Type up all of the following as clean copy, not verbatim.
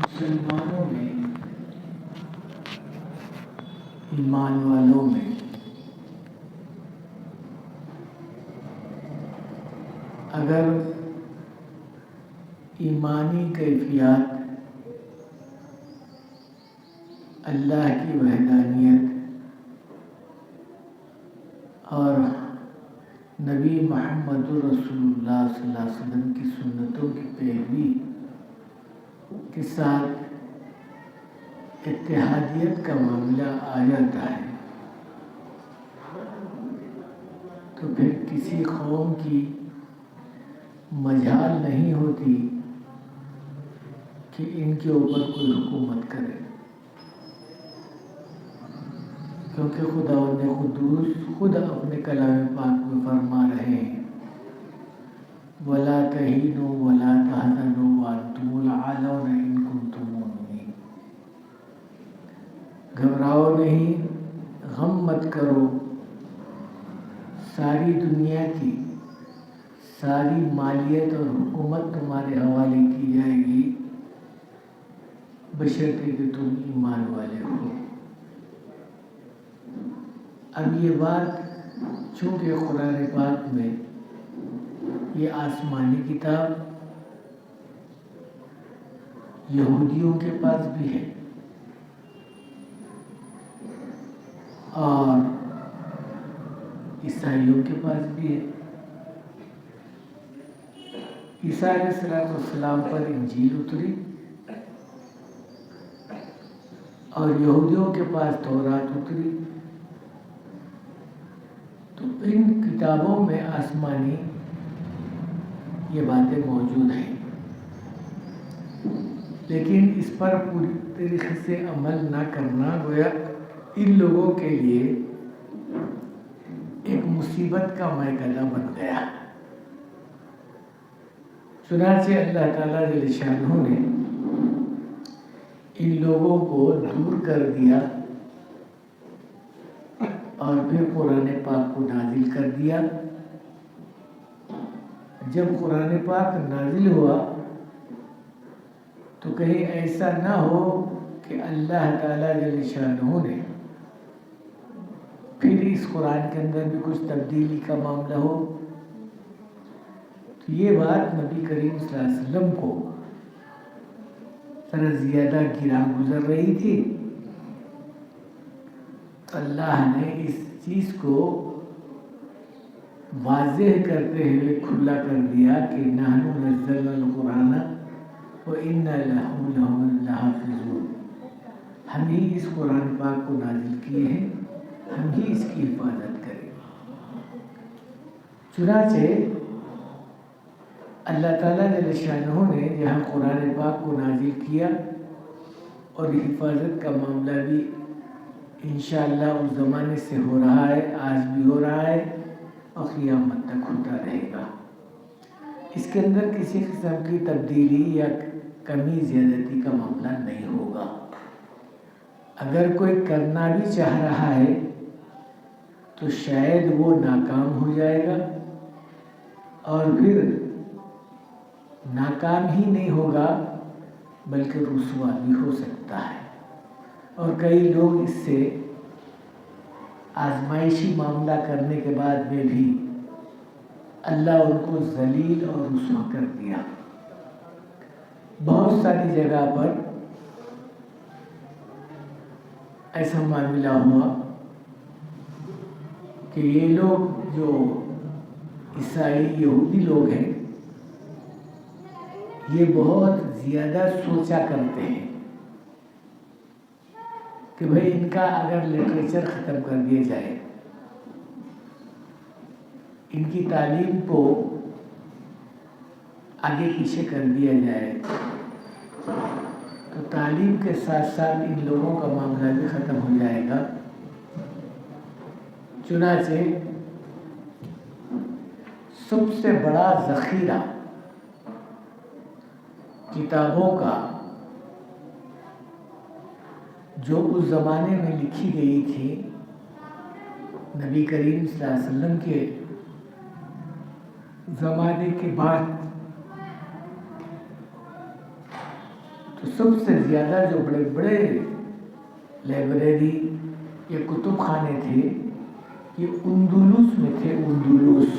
مسلمانوں میں، ایمان والوں میں اگر ایمانی کیفیات، اللہ کی وحدانیت اور نبی محمد رسول اللہ صلی اللہ علیہ وسلم کی سنتوں کی پیروی کے ساتھ اتحادیت کا معاملہ آ جاتا ہے تو پھر کسی قوم کی مجال نہیں ہوتی کہ ان کے اوپر کوئی حکومت کرے، کیونکہ خداوند قدوس خود اپنے کلام پاک میں فرما رہے ہیں وَلَا تَهِنُوا وَلَا تَحْزَنُوا وَأَنْتُمُ الْأَعْلَوْنَ إِن كُنتُم مُّؤْمِنِينَ۔ گھبراؤ نہیں، غم مت کرو، ساری دنیا کی ساری مالیت اور حکومت تمہارے حوالے کی جائے گی بشرطے کہ تم ایمان والے ہو۔ اب یہ بات چونکہ قرآن پاک میں یہ آسمانی کتاب یہودیوں کے پاس بھی ہے اور عیسائیوں کے پاس بھی ہے۔ عیسیٰ علیہ السلام پر انجیل اتری اور یہودیوں کے پاس تورات اتری، تو ان کتابوں میں آسمانی یہ باتیں موجود ہیں، لیکن اس پر پوری طریقے سے عمل نہ کرنا گویا ان لوگوں کے لیے ایک مصیبت کا میکدہ بن گیا۔ چنانچہ اللہ تعالیٰ جل شانہ نے ان لوگوں کو دور کر دیا اور پھر قرآن پاک کو نازل کر دیا۔ جب قرآن پاک نازل ہوا تو کہیں ایسا نہ ہو کہ اللہ تعالیٰ جل شانہ نے پھر اس قرآن کے اندر بھی کچھ تبدیلی کا معاملہ ہو، تو یہ بات نبی کریم صلی اللہ علیہ وسلم کو ذرا زیادہ گراں گزر رہی تھی۔ اللہ نے اس چیز کو واضح کرتے ہوئے کھلا کر دیا کہ نحن نزلنا القرآن وإنا لَهُ لَحَافِظُونَ، ہم ہی اس قرآن پاک کو نازل کیے ہیں، ہم ہی اس کی حفاظت کریں۔ چنانچہ اللہ تعالیٰ جل شانہ نے جہاں قرآن پاک کو نازل کیا اور حفاظت کا معاملہ بھی انشاءاللہ اس زمانے سے ہو رہا ہے، آج بھی ہو رہا ہے اور قیامت تک ہوتا رہے گا، اس کے اندر کسی قسم کی تبدیلی یا کمی زیادتی کا معاملہ نہیں ہوگا۔ اگر کوئی کرنا بھی چاہ رہا ہے تو شاید وہ ناکام ہو جائے گا، اور پھر ناکام ہی نہیں ہوگا بلکہ رسوا بھی ہو سکتا ہے، اور کئی لوگ اس سے آزمائشی معاملہ کرنے کے بعد میں بھی اللہ ان کو ذلیل اور رسوا کر دیا۔ بہت ساری جگہ پر ایسا معاملہ ہوا کہ یہ لوگ جو عیسائی یہودی لوگ ہیں یہ بہت زیادہ سوچا کرتے ہیں کہ بھئی ان کا اگر لٹریچر ختم کر دیا جائے، ان کی تعلیم کو آگے پیچھے کر دیا جائے تو تعلیم کے ساتھ ساتھ ان لوگوں کا معاملہ بھی ختم ہو جائے گا۔ چنانچہ سب سے بڑا ذخیرہ کتابوں کا جو اس زمانے میں لکھی گئی تھی نبی کریم صلی اللہ علیہ وسلم کے زمانے کے بعد، تو سب سے زیادہ جو بڑے بڑے لائبریری یا کتب خانے تھے یہ اندلس میں تھے. اندلس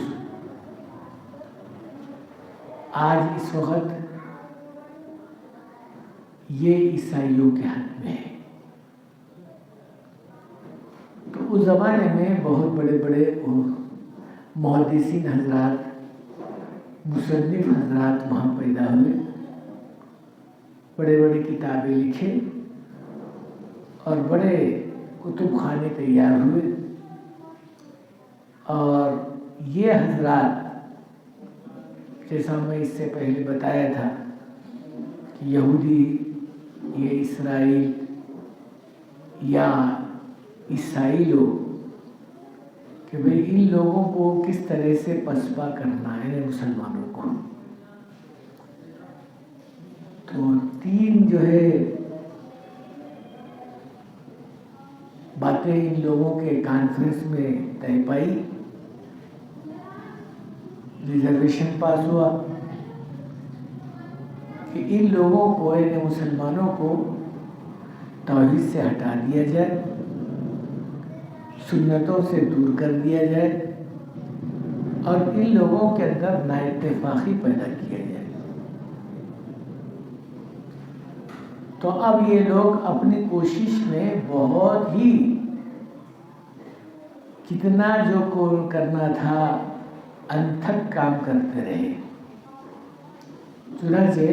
آج اس وقت یہ عیسائیوں کے ہاتھ میں ہے. تو اس زمانے میں بہت بڑے بڑے محدثین حضرات، مصنف حضرات وہاں پیدا ہوئے، بڑے بڑے کتابیں لکھے اور بڑے کتب خانے تیار ہوئے. اور یہ حضرات جیسا میں اس سے پہلے بتایا تھا کہ یہودی، یہ اسرائیل یا عیسائی لوگ، کہ بھئی ان لوگوں کو کس طرح سے پسپا کرنا ہے مسلمانوں کو. تو 3 جو ہے باتیں ان لوگوں کے کانفرنس میں طے پائی. ریزرویشن پاس ہوا کہ ان لوگوں کو، یعنی مسلمانوں کو توحید سے ہٹا دیا جائے، سنتوں سے دور کر دیا جائے اور ان لوگوں کے اندر نا اتفاقی پیدا کیا جائے. تو اب یہ لوگ اپنی کوشش میں بہت ہی کتنا جو کرنا تھا انتھک کام کرتے رہے. چنانچہ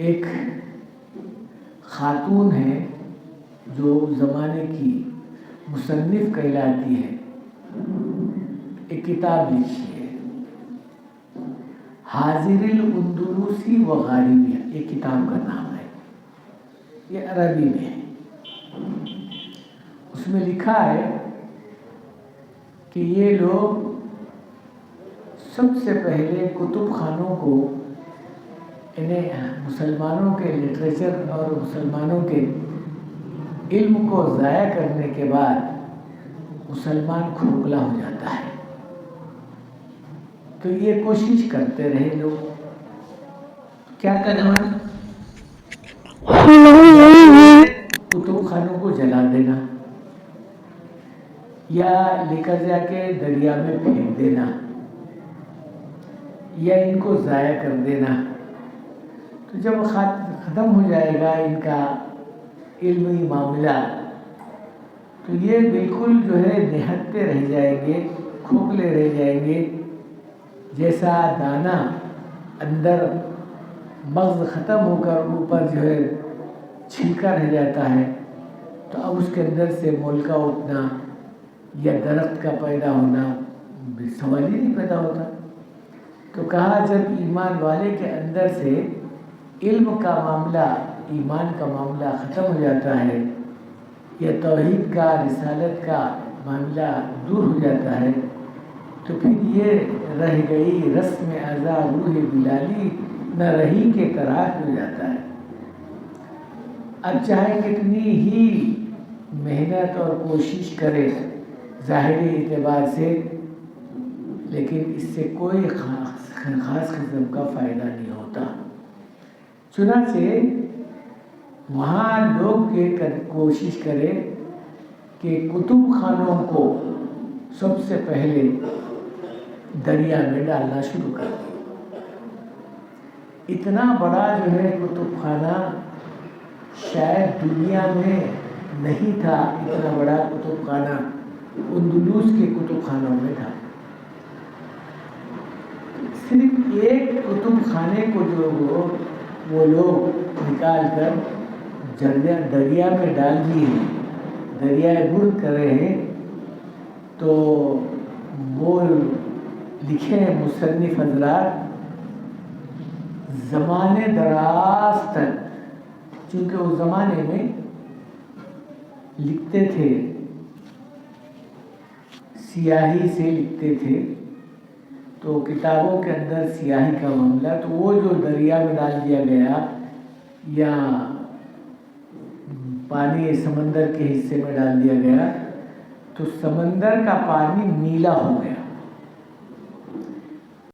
ایک خاتون ہے جو زمانے کی مصنف کہلاتی ہے، ایک کتاب لکھی ہے حاضر الاندلسی و غاربیہ، یہ کتاب کا نام ہے، یہ عربی میں ہے. اس میں لکھا ہے کہ یہ لوگ سب سے پہلے کتب خانوں کو، انہیں مسلمانوں کے لٹریچر اور مسلمانوں کے علم کو ضائع کرنے کے بعد مسلمان کھوکھلا ہو جاتا ہے. تو یہ کوشش کرتے رہے لوگ کیا کرنا، کتب خانوں کو جلا دینا یا لے کر جا کے دریا میں پھینک دینا یا ان کو ضائع کر دینا. تو جب ختم ہو جائے گا ان کا علمی معاملہ تو یہ بالکل جو ہے نہتے رہ جائیں گے، کھوکھلے رہ جائیں گے. جیسا دانہ اندر مغز ختم ہو کر اوپر جو ہے چھلکا رہ جاتا ہے، تو اب اس کے اندر سے مولکا اٹھنا یا درخت کا پیدا ہونا سوال ہی نہیں پیدا ہوتا. تو کہا جب ایمان والے کے اندر سے علم کا معاملہ، ایمان کا معاملہ ختم ہو جاتا ہے یا توحید کا، رسالت کا معاملہ دور ہو جاتا ہے، تو پھر یہ رہ گئی رسم ازا روح بلالی نہ رہی کے کراہ ہو جاتا ہے. اب چاہے کتنی ہی محنت اور کوشش کرے ظاہری اعتبار سے، لیکن اس سے کوئی خاص قسم کا فائدہ نہیں ہوتا. چنانچہ وہاں لوگ کوشش کرے کہ کتب خانوں کو سب سے پہلے دریا میں ڈالنا شروع کر دیں. اتنا بڑا جو ہے کتب خانہ شاید دنیا میں نہیں تھا. اتنا بڑا کتب خانہ اندلس کے کتب خانوں میں تھا. صرف ایک کتب خانے کو جو وہ لوگ نکال کر دریا میں ڈال دیے، دریائے برد کر رہے ہیں. تو وہ لکھے ہیں مصنف حضرات زمانے دراز تک، چونکہ اس زمانے میں لکھتے تھے سیاہی سے لکھتے تھے، تو کتابوں کے اندر سیاہی کا معاملہ، تو وہ جو دریا میں ڈال دیا گیا یا پانی سمندر کے حصے میں ڈال دیا گیا تو سمندر کا پانی نیلا ہو گیا.